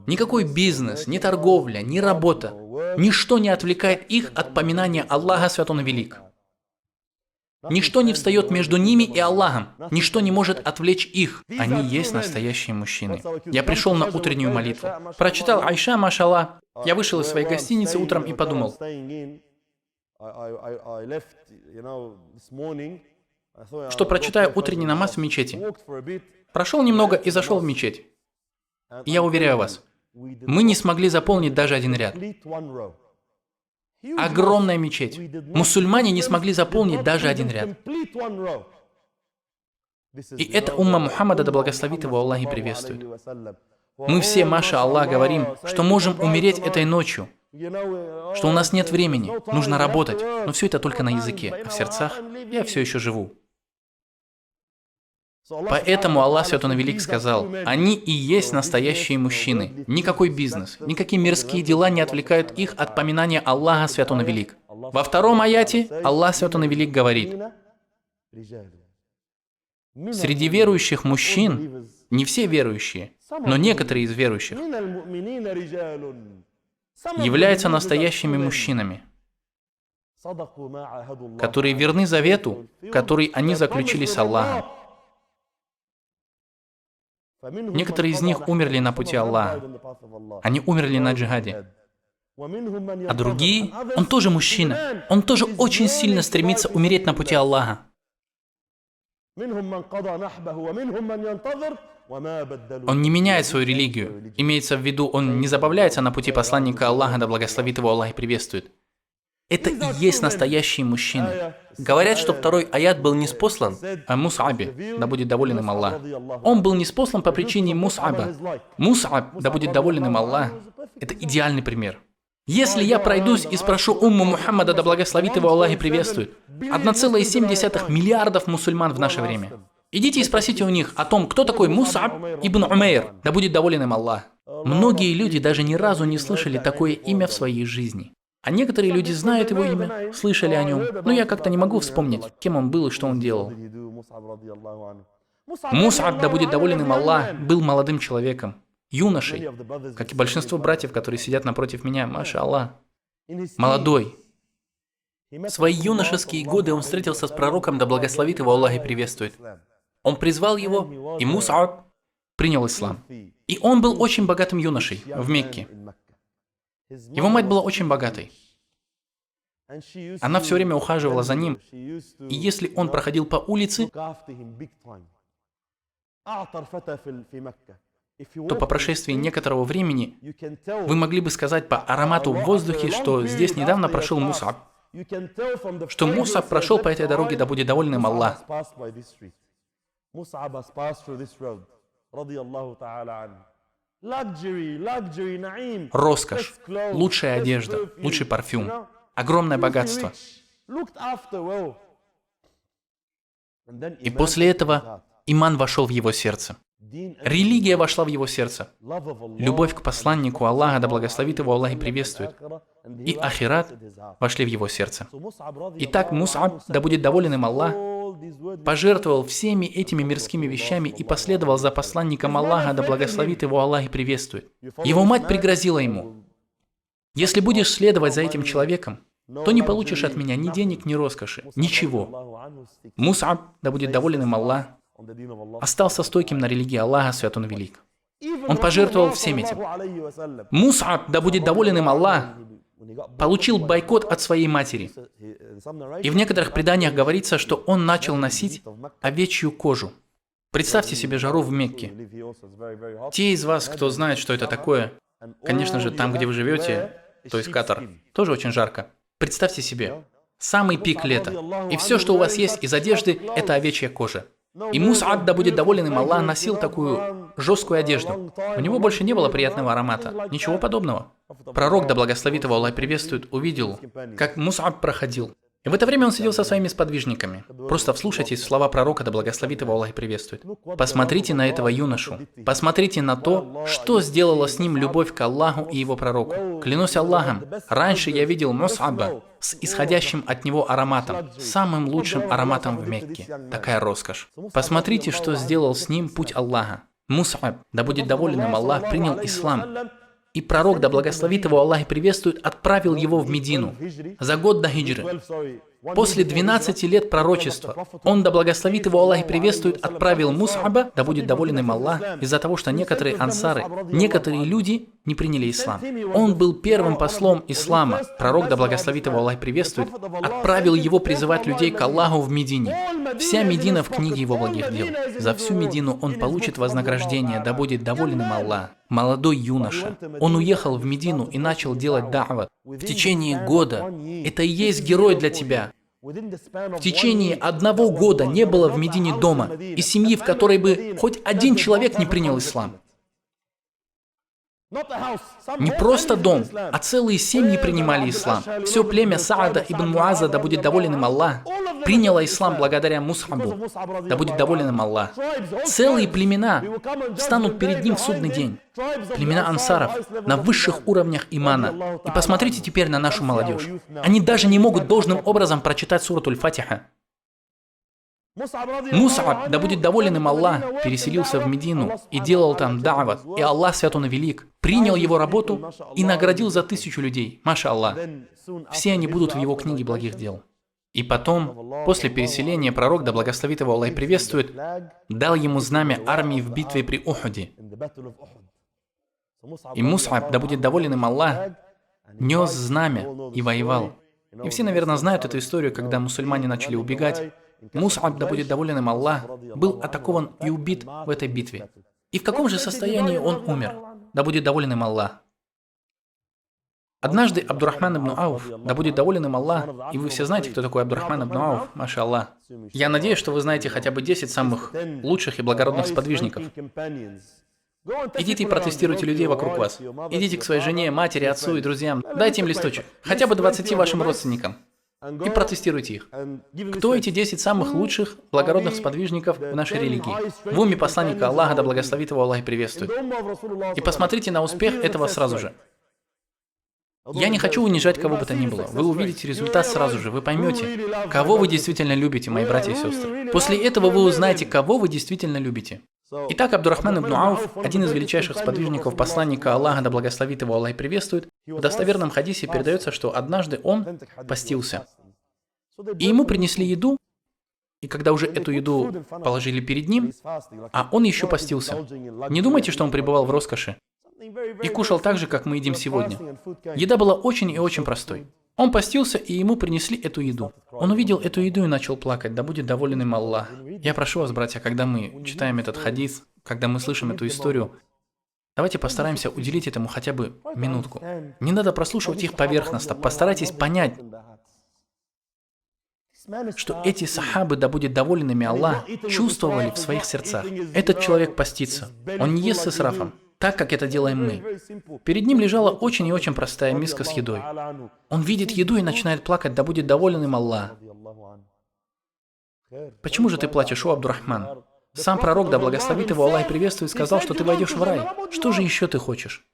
Никакой бизнес, ни торговля, ни работа, ничто не отвлекает их от поминания Аллаха, свят Он и велик. Ничто не встает между ними и Аллахом, ничто не может отвлечь их. Они есть настоящие мужчины. Я пришел на утреннюю молитву, прочитал Айша, машаллах. Я вышел из своей гостиницы утром и подумал: что прочитаю утренний намаз в мечети. Прошел немного и зашел в мечеть. И я уверяю вас, мы не смогли заполнить даже один ряд. Огромная мечеть. Мусульмане не смогли заполнить даже один ряд. И это умма Мухаммада, да благословит его Аллах и приветствует. Мы все, маша Аллах, говорим, что можем умереть этой ночью, что у нас нет времени, нужно работать, но все это только на языке, а в сердцах я все еще живу. Поэтому Аллах, свят Он и велик, сказал: они и есть настоящие мужчины. Никакой бизнес, никакие мирские дела не отвлекают их от поминания Аллаха, свят Он и велик. Во втором аяте Аллах, свят Он и велик, говорит: среди верующих мужчин Не все верующие, но некоторые из верующих являются настоящими мужчинами, которые верны завету, который они заключили с Аллахом. Некоторые из них умерли на пути Аллаха. Они умерли на джихаде. А другие, он тоже мужчина. Он тоже очень сильно стремится умереть на пути Аллаха. Он не меняет свою религию. Имеется в виду, он не забавляется на пути посланника Аллаха, да благословит его Аллах и приветствует. Это и есть настоящие мужчины. Говорят, что второй аят был ниспослан. О Мус'абе, да будет доволен им Аллах. Он был ниспослан по причине Мус'аба. Мус'аб, да будет доволен им Аллах. Это идеальный пример. Если я пройдусь и спрошу умму Мухаммада, да благословит его Аллах и приветствует, 1,7 миллиардов мусульман в наше время. Идите и спросите у них о том, кто такой Мус'аб ибн Умейр, да будет доволен им Аллах. Многие люди даже ни разу не слышали такое имя в своей жизни. А некоторые люди знают его имя, слышали о нем, но я как-то не могу вспомнить, кем он был и что он делал. Мус'аб, да будет доволен им Аллах, был молодым человеком, юношей, как и большинство братьев, которые сидят напротив меня, маша Аллах. Молодой. В свои юношеские годы он встретился с пророком, да благословит его Аллах и приветствует. Он призвал его, и Мус'аб принял ислам. И он был очень богатым юношей в Мекке. Его мать была очень богатой. Она все время ухаживала за ним, и если он проходил по улице, то по прошествии некоторого времени вы могли бы сказать по аромату в воздухе, что здесь недавно прошел Мус'аб, что Мус'аб прошел по этой дороге, да будет доволен им Аллах. Роскошь, лучшая одежда, лучший парфюм, огромное богатство. И после этого иман вошел в его сердце. Религия вошла в его сердце. Любовь к посланнику Аллаха, да благословит его Аллах и приветствует. И ахират вошли в его сердце. Итак, Мус'аб, да будет доволен им Аллах, пожертвовал всеми этими мирскими вещами и последовал за посланником Аллаха, да благословит его Аллах и приветствует. Его мать пригрозила ему: «Если будешь следовать за этим человеком, то не получишь от меня ни денег, ни роскоши, ничего». Мус'аб, да будет доволен им Аллах, остался стойким на религии Аллаха, свят он велик. Он пожертвовал всем этим. Мус'аб, да будет доволен им Аллах, получил бойкот от своей матери. И в некоторых преданиях говорится, что он начал носить овечью кожу. Представьте себе жару в Мекке. Те из вас, кто знает, что это такое, конечно же, там, где вы живете, то есть Катар, тоже очень жарко. Представьте себе, самый пик лета, и все, что у вас есть из одежды, это овечья кожа. И Мус'аб, да будет доволен им Аллах, носил такую жесткую одежду. У него больше не было приятного аромата, ничего подобного. Пророк, да благословит его Аллах приветствует, увидел, как Мус'аб проходил. И в это время он сидел со своими сподвижниками. Просто вслушайтесь в слова пророка, да благословит его Аллах приветствует. Посмотрите на этого юношу. Посмотрите на то, что сделала с ним любовь к Аллаху и его пророку. Клянусь Аллахом, раньше я видел Мус'аба с исходящим от него ароматом, самым лучшим ароматом в Мекке. Такая роскошь. Посмотрите, что сделал с ним путь Аллаха. Мус'аб, да будет доволен им Аллах, принял ислам. И пророк, да благословит его Аллах и приветствует, отправил его в Медину за год до хиджры. После 12 лет пророчества он, да благословит его Аллах и приветствует, отправил Мус'аба, да будет доволен им Аллах, из-за того, что некоторые ансары, некоторые люди не приняли ислам. Он был первым послом ислама. Пророк, да благословит его Аллах и приветствует, отправил его призывать людей к Аллаху в Медине. Вся Медина в книге его благих дел. За всю Медину он получит вознаграждение, да будет доволен им Аллах. Молодой юноша. Он уехал в Медину и начал делать да'ват. В течение года. Это и есть герой для тебя. В течение 1 года не было в Медине дома и семьи, в которой бы хоть один человек не принял ислам. Не просто дом, а целые семьи принимали ислам. Все племя Саада ибн Муаза, да будет доволен им Аллах, приняло ислам благодаря Мус'абу, да будет доволен им Аллах. Целые племена встанут перед ним в судный день. Племена ансаров на высших уровнях имана. И посмотрите теперь на нашу молодежь. Они даже не могут должным образом прочитать сурат Аль-Фатиха. Мус'аб, да будет доволен им Аллах, переселился в Медину и делал там да'ват, и Аллах свят он и велик, принял его работу и наградил за 1000 людей. Маша Аллах. Все они будут в его книге благих дел. И потом, после переселения, пророк, да благословит его Аллах и приветствует, дал ему знамя армии в битве при Ухуде. И Мус'аб, да будет доволен им Аллах, нес знамя и воевал. И все, наверное, знают эту историю, когда мусульмане начали убегать. Мус'аб, да будет доволен им Аллах, был атакован и убит в этой битве. И в каком же состоянии он умер? Да будет доволен им Аллах. Однажды Абдурахман ибн Ауф, да будет доволен им Аллах, и вы все знаете, кто такой Абдурахман ибн Ауф, маша Аллах. Я надеюсь, что вы знаете хотя бы 10 самых лучших и благородных сподвижников. Идите и протестируйте людей вокруг вас. Идите к своей жене, матери, отцу и друзьям. Дайте им листочек, хотя бы 20 вашим родственникам. И протестируйте их. Кто эти 10 самых лучших, благородных сподвижников в нашей религии? В уме посланника Аллаха, да благословит его Аллах и приветствует. И посмотрите на успех этого сразу же. Я не хочу унижать кого бы то ни было. Вы увидите результат сразу же, вы поймете, кого вы действительно любите, мои братья и сестры. После этого вы узнаете, кого вы действительно любите. Итак, Абдурахман ибн Ауф, один из величайших сподвижников посланника Аллаха, да благословит его Аллах и приветствует, в достоверном хадисе передается, что однажды он постился. И ему принесли еду, и когда уже эту еду положили перед ним, а он еще постился. Не думайте, что он пребывал в роскоши и кушал так же, как мы едим сегодня. Еда была очень и очень простой. Он постился, и ему принесли эту еду. Он увидел эту еду и начал плакать, да будет доволен им Аллах. Я прошу вас, братья, когда мы читаем этот хадис, когда мы слышим эту историю, давайте постараемся уделить этому хотя бы минутку. Не надо прослушивать их поверхностно, постарайтесь понять, что эти сахабы, да будет доволен ими Аллах, чувствовали в своих сердцах. Этот человек постится, он не ест с исрафом, так, как это делаем мы. Перед ним лежала очень и очень простая миска с едой. Он видит еду и начинает плакать, да будет доволен им Аллах. Почему же ты плачешь, о Абдурахман? Сам пророк, да благословит его Аллах и приветствует, сказал, что ты войдешь в рай. Что же еще ты хочешь?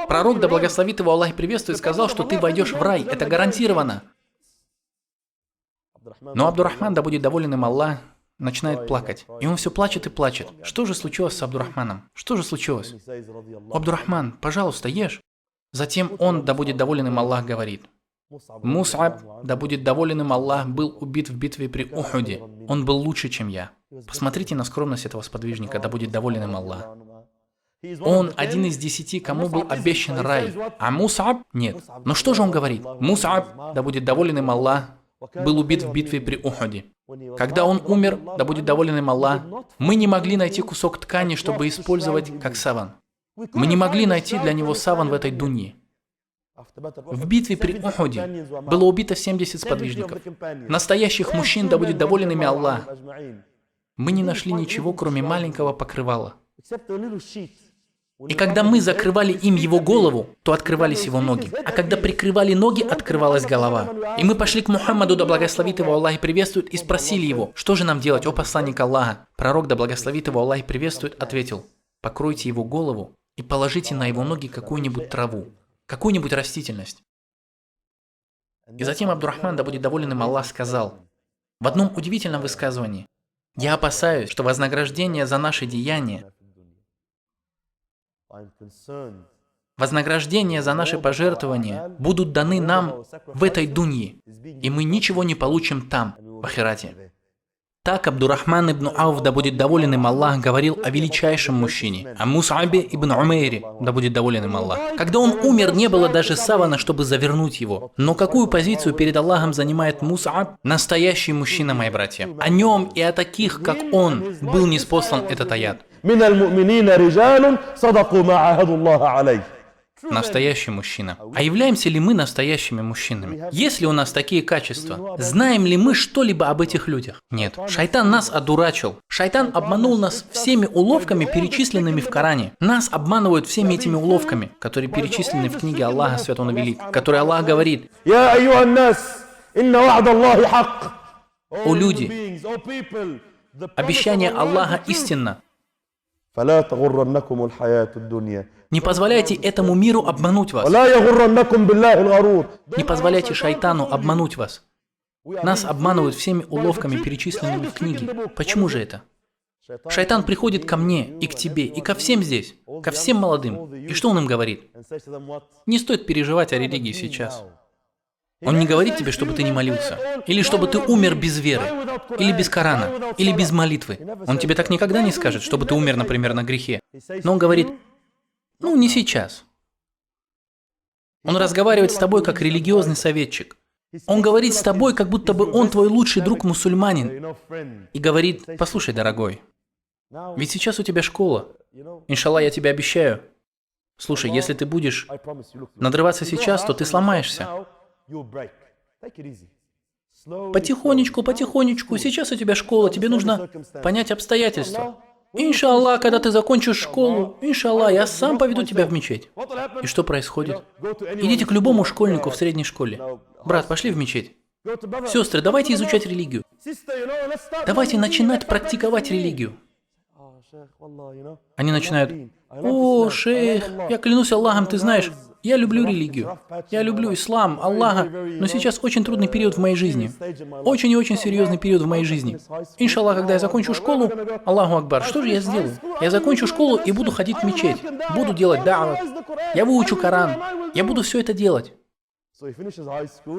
Пророк, да благословит его Аллах и приветствует, сказал, что ты войдешь в рай. Это гарантированно. Но Абдурахман, да будет доволен им Аллах, начинает плакать. И он все плачет и плачет. Что же случилось с Абдурахманом? Что же случилось? Абдурахман, пожалуйста, ешь. Затем он, да будет доволен им Аллах, говорит. Мус'аб, да будет доволен им Аллах, был убит в битве при Ухуде. Он был лучше, чем я. Посмотрите на скромность этого сподвижника, да будет доволен им Аллах. Он один из 10, кому был обещан рай. А Мус'аб нет. Но что же он говорит? Мус'аб, да будет доволен им Аллах, был убит в битве при Ухуде. Когда он умер, да будет доволен им Аллах, мы не могли найти кусок ткани, чтобы использовать как саван. Мы не могли найти для него саван в этой дунье. В битве при Ухуде было убито 70 сподвижников. Настоящих мужчин, да будет доволен ими Аллах. Мы не нашли ничего, кроме маленького покрывала. И когда мы закрывали им его голову, то открывались его ноги. А когда прикрывали ноги, открывалась голова. И мы пошли к Мухаммаду, да благословит его Аллах и приветствует, и спросили его, что же нам делать, о посланник Аллаха? Пророк, да благословит его Аллах и приветствует, ответил, покройте его голову и положите на его ноги какую-нибудь траву, какую-нибудь растительность. И затем Абдурахман, да будет доволен им Аллах, сказал в одном удивительном высказывании, я опасаюсь, что вознаграждение за наши деяния, вознаграждение за наши пожертвования будут даны нам в этой дунье, и мы ничего не получим там, в ахирате. Так Абдурахман ибн Ауф, да будет доволен им Аллах, говорил о величайшем мужчине, о Мус'абе ибн Умейре, да будет доволен им Аллах. Когда он умер, не было даже савана, чтобы завернуть его. Но какую позицию перед Аллахом занимает Мус'аб? Настоящий мужчина, мои братья. О нем и о таких, как он, был ниспослан этот аят. Настоящий мужчина. А являемся ли мы настоящими мужчинами? Есть ли у нас такие качества? Знаем ли мы что-либо об этих людях? Нет. Шайтан нас одурачил. Шайтан обманул нас всеми уловками, перечисленными в Коране. Нас обманывают всеми этими уловками, которые перечислены в книге Аллаха, свят он и велик, в которой Аллах говорит: «О люди, обещание Аллаха истинно. Не позволяйте этому миру обмануть вас. Не позволяйте шайтану обмануть вас. Нас обманывают всеми уловками, перечисленными в книге. Почему же это? Шайтан приходит ко мне, и к тебе, и ко всем здесь, ко всем молодым. И что он им говорит? Не стоит переживать о религии сейчас. Он не говорит тебе, чтобы ты не молился, или чтобы ты умер без веры, или без Корана, или без молитвы. Он тебе так никогда не скажет, чтобы ты умер, например, на грехе. Но он говорит, ну, не сейчас. Он разговаривает с тобой как религиозный советчик. Он говорит с тобой, как будто бы он твой лучший друг мусульманин. И говорит, послушай, дорогой, ведь сейчас у тебя школа. Иншалла, я тебе обещаю. Слушай, если ты будешь надрываться сейчас, то ты сломаешься. Потихонечку, потихонечку. Сейчас у тебя школа, тебе нужно понять обстоятельства. Иншаллах, когда ты закончишь школу, иншаллах, я сам поведу тебя в мечеть. И что происходит? Идите к любому школьнику в средней школе. Брат, пошли в мечеть. Сестры, давайте изучать религию. Давайте начинать практиковать религию. Они начинают, о, шейх, я клянусь Аллахом, ты знаешь, я люблю религию, я люблю ислам, Аллаха, но сейчас очень трудный период в моей жизни, очень и очень серьезный период в моей жизни. Иншаллах, когда я закончу школу, Аллаху Акбар, что же я сделаю? Я закончу школу и буду ходить в мечеть, буду делать да'ват, я выучу Коран, я буду все это делать.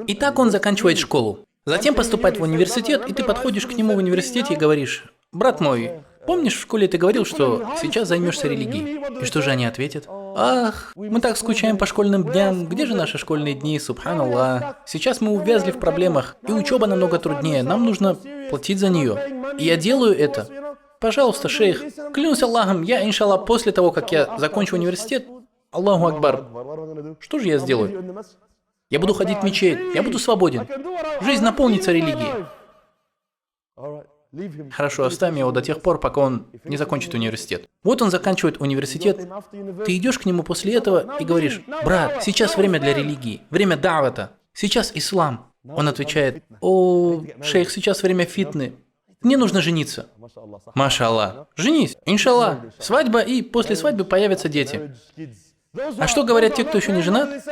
И так он заканчивает школу. Затем поступает в университет, и ты подходишь к нему в университете и говоришь, брат мой, помнишь, в школе ты говорил, что сейчас займешься религией? И что же они ответят? Ах, мы так скучаем по школьным дням, где же наши школьные дни, субханаллах. Сейчас мы увязли в проблемах, и учеба намного труднее, нам нужно платить за нее. И я делаю это. Пожалуйста, шейх, клянусь Аллахом, я, иншаллах, после того, как я закончу университет, Аллаху Акбар, что же я сделаю? Я буду ходить в мечеть, я буду свободен. Жизнь наполнится религией. Хорошо, оставим его до тех пор, пока он не закончит университет. Вот он заканчивает университет, ты идешь к нему после этого и говоришь, брат, сейчас время для религии, время да'вата, сейчас ислам. Он отвечает, о, шейх, сейчас время фитны, мне нужно жениться. Маша Аллах, женись, иншаллах, свадьба, и после свадьбы появятся дети. А что говорят те, кто еще не женат?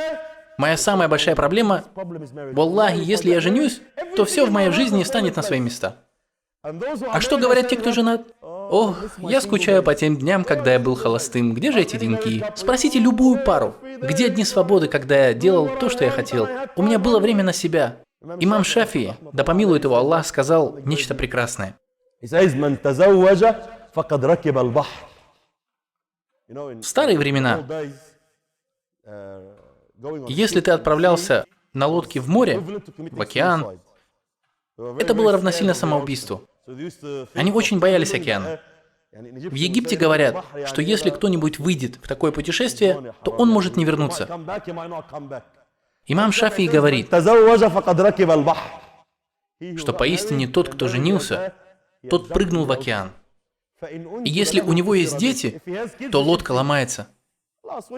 Моя самая большая проблема, валлахи, если я женюсь, то все в моей жизни станет на свои места. А что говорят те, кто женат? Ох, я скучаю по тем дням, когда я был холостым. Где же эти деньги? Спросите любую пару. Где дни свободы, когда я делал то, что я хотел? У меня было время на себя. Имам Шафии, да помилует его Аллах, сказал нечто прекрасное. В старые времена, если ты отправлялся на лодке в море, в океан, это было равносильно самоубийству. Они очень боялись океана. В Египте говорят, что если кто-нибудь выйдет в такое путешествие, то он может не вернуться. Имам Шафии говорит, что поистине тот, кто женился, тот прыгнул в океан. И если у него есть дети, то лодка ломается.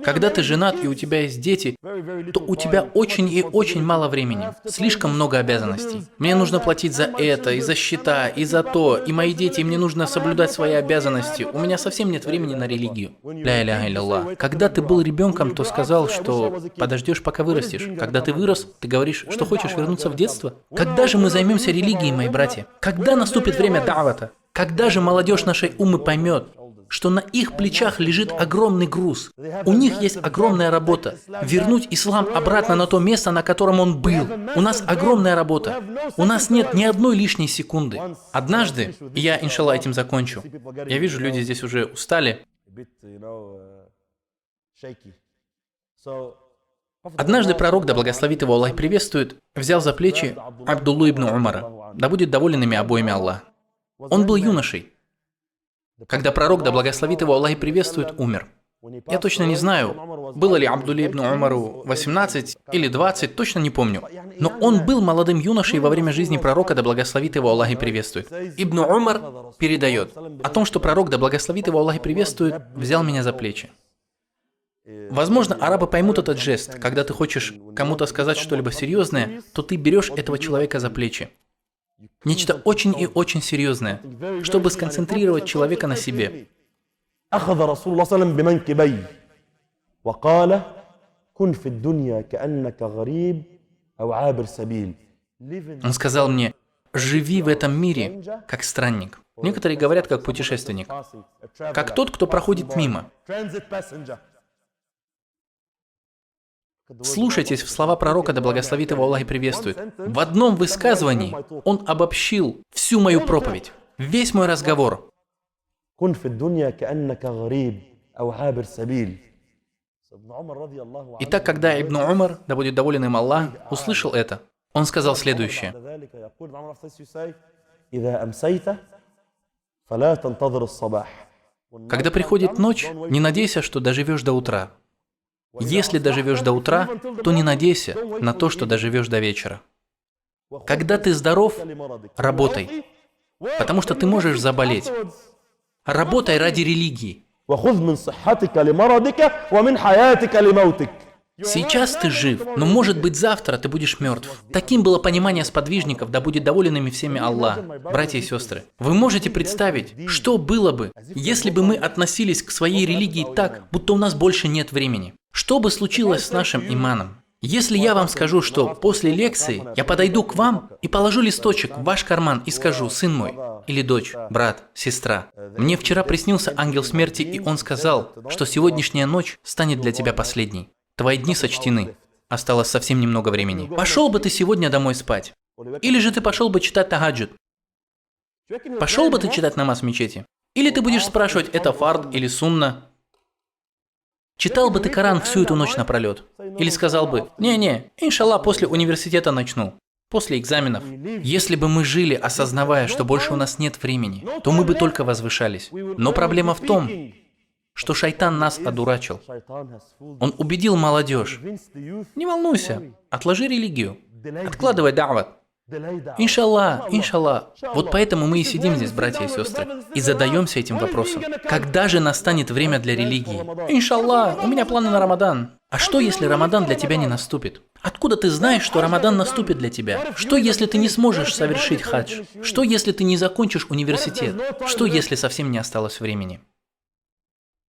Когда ты женат и у тебя есть дети, то у тебя очень и очень мало времени. Слишком много обязанностей. Мне нужно платить за это, и за счета, и за то, и мои дети, и мне нужно соблюдать свои обязанности. У меня совсем нет времени на религию. Ля иляха илля. Когда ты был ребенком, то сказал, что подождешь, пока вырастешь. Когда ты вырос, ты говоришь, что хочешь вернуться в детство. Когда же мы займемся религией, мои братья? Когда наступит время да'вата? Когда же молодежь нашей уммы поймет, что на их плечах лежит огромный груз. У них есть огромная работа. Вернуть ислам обратно на то место, на котором он был. У нас огромная работа. У нас нет ни одной лишней секунды. Однажды, и я, иншаллах, этим закончу. Я вижу, люди здесь уже устали. Однажды пророк, да благословит его Аллах приветствует, взял за плечи Абдуллу ибн Умара. Да будет доволен ими обоими Аллах. Он был юношей. Когда пророк, да благословит его Аллах приветствует, умер. Я точно не знаю, было ли Абдулле ибн Умару 18 или 20, точно не помню. Но он был молодым юношей во время жизни пророка, да благословит его Аллах приветствует. Ибн Умар передает о том, что пророк, да благословит его Аллах приветствует, взял меня за плечи. Возможно, арабы поймут этот жест. Когда ты хочешь кому-то сказать что-либо серьезное, то ты берешь этого человека за плечи. Нечто очень и очень серьезное, чтобы сконцентрировать человека на себе. Он сказал мне: живи в этом мире как странник. Некоторые говорят, как путешественник. Как тот, кто проходит мимо. Слушайтесь в слова пророка, да благословит его Аллах и приветствует. В одном высказывании он обобщил всю мою проповедь, весь мой разговор. Итак, когда Ибн Умар, да будет доволен им Аллах, услышал это, он сказал следующее: когда приходит ночь, не надейся, что доживешь до утра. Если доживешь до утра, то не надейся на то, что доживешь до вечера. Когда ты здоров, работай, потому что ты можешь заболеть. Работай ради религии. Сейчас ты жив, но может быть завтра ты будешь мертв. Таким было понимание сподвижников, да будет доволен ими всеми Аллах. Братья и сестры, вы можете представить, что было бы, если бы мы относились к своей религии так, будто у нас больше нет времени? Что бы случилось с нашим иманом? Если я вам скажу, что после лекции я подойду к вам и положу листочек в ваш карман и скажу: сын мой, или дочь, брат, сестра, мне вчера приснился ангел смерти, и он сказал, что сегодняшняя ночь станет для тебя последней. Твои дни сочтены. Осталось совсем немного времени. Пошел бы ты сегодня домой спать. Или же ты пошел бы читать тахаджуд. Пошел бы ты читать намаз в мечети. Или ты будешь спрашивать, это фард или сунна. Читал бы ты Коран всю эту ночь напролет. Или сказал бы: не-не, иншаллах, после университета начну. После экзаменов. Если бы мы жили, осознавая, что больше у нас нет времени, то мы бы только возвышались. Но проблема в том, что шайтан нас одурачил. Он убедил молодежь: не волнуйся, отложи религию, откладывай дават. Иншаллах, иншаллах. Вот поэтому мы и сидим здесь, братья и сестры, и задаемся этим вопросом. Когда же настанет время для религии? Иншаллах, у меня планы на Рамадан. А что, если Рамадан для тебя не наступит? Откуда ты знаешь, что Рамадан наступит для тебя? Что, если ты не сможешь совершить хадж? Что, если ты не закончишь университет? Что, если совсем не осталось времени?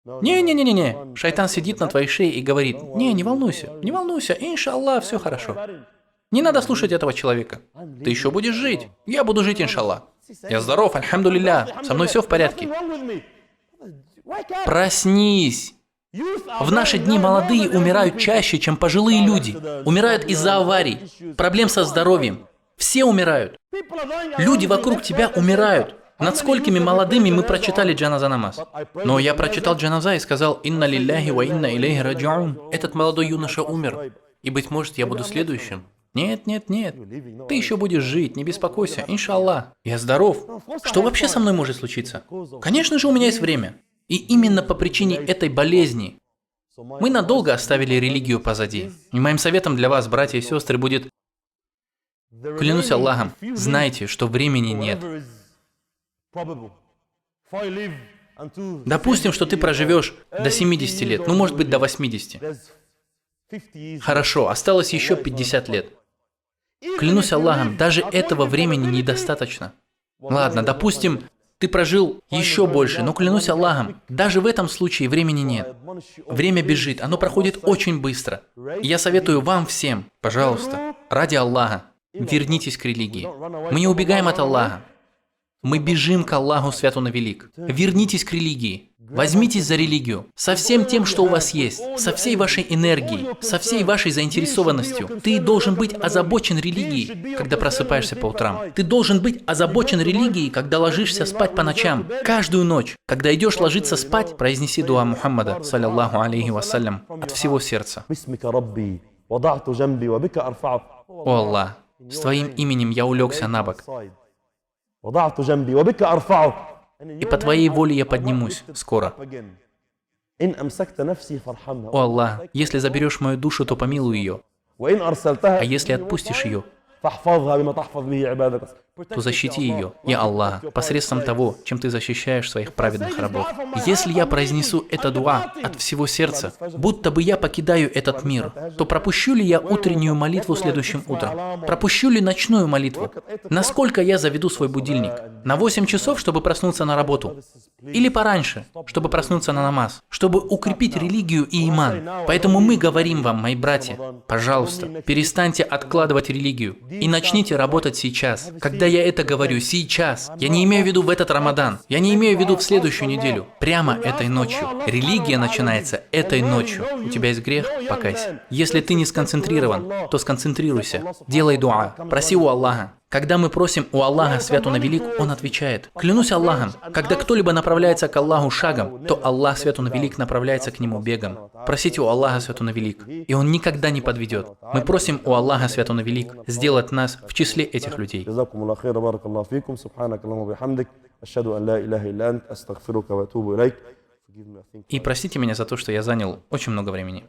Не-не-не-не, шайтан сидит на твоей шее и говорит: не волнуйся, иншаллах, все хорошо. Не надо слушать этого человека. Ты еще будешь жить. Я буду жить, иншаллах. Я здоров, альхамдулилля, со мной все в порядке. Проснись. В наши дни молодые умирают чаще, чем пожилые люди. Умирают из-за аварий, проблем со здоровьем. Все умирают. Люди вокруг тебя умирают. Над сколькими молодыми мы прочитали джаназа намаз? Но я прочитал джаназа и сказал: инна лилляхи ва инна илейхи раджиун. Этот молодой юноша умер, и, быть может, я буду следующим. Нет, ты еще будешь жить, не беспокойся, иншаллах. Я здоров. Что вообще со мной может случиться? Конечно же, у меня есть время. И именно по причине этой болезни мы надолго оставили религию позади. И моим советом для вас, братья и сестры, будет: клянусь Аллахом, знайте, что времени нет. Допустим, что ты проживешь до 70 лет, ну, может быть, до 80. Хорошо, осталось еще 50 лет. Клянусь Аллахом, даже этого времени недостаточно. Ладно, допустим, ты прожил еще больше, но клянусь Аллахом, даже в этом случае времени нет. Время бежит, оно проходит очень быстро. И я советую вам всем, пожалуйста, ради Аллаха, вернитесь к религии. Мы не убегаем от Аллаха. Мы бежим к Аллаху Святу на Велик. Вернитесь к религии. Возьмитесь за религию. Со всем тем, что у вас есть. Со всей вашей энергией. Со всей вашей заинтересованностью. Ты должен быть озабочен религией, когда просыпаешься по утрам. Ты должен быть озабочен религией, когда ложишься спать по ночам. Каждую ночь, когда идешь ложиться спать, произнеси дуа Мухаммада, саллиллаху алейхи вассалям, от всего сердца. О Аллах, с Твоим именем я улегся на бок. И по Твоей воле я поднимусь скоро. О Аллах, если заберешь мою душу, то помилуй ее. А если отпустишь ее, то защити ее, я Аллах, посредством того, чем ты защищаешь своих праведных рабов. Если я произнесу это дуа от всего сердца, будто бы я покидаю этот мир, то пропущу ли я утреннюю молитву следующим утром? Пропущу ли ночную молитву? Насколько я заведу свой будильник? На 8 часов, чтобы проснуться на работу? Или пораньше, чтобы проснуться на намаз? Чтобы укрепить религию и иман? Поэтому мы говорим вам, мои братья, пожалуйста, перестаньте откладывать религию и начните работать сейчас. Когда я это говорю сейчас, я не имею в виду в этот Рамадан, я не имею в виду в следующую неделю, прямо этой ночью. Религия начинается этой ночью. У тебя есть грех? Покайся. Если ты не сконцентрирован, то сконцентрируйся. Делай дуа. Проси у Аллаха. Когда мы просим у Аллаха Свят Он Велик, Он отвечает. Клянусь Аллахом, когда кто-либо направляется к Аллаху шагом, то Аллах Свят Он Велик направляется к нему бегом. Просите у Аллаха Свят Он Велик, и Он никогда не подведет. Мы просим у Аллаха Свят Он Велик сделать нас в числе этих людей. И простите меня за то, что я занял очень много времени.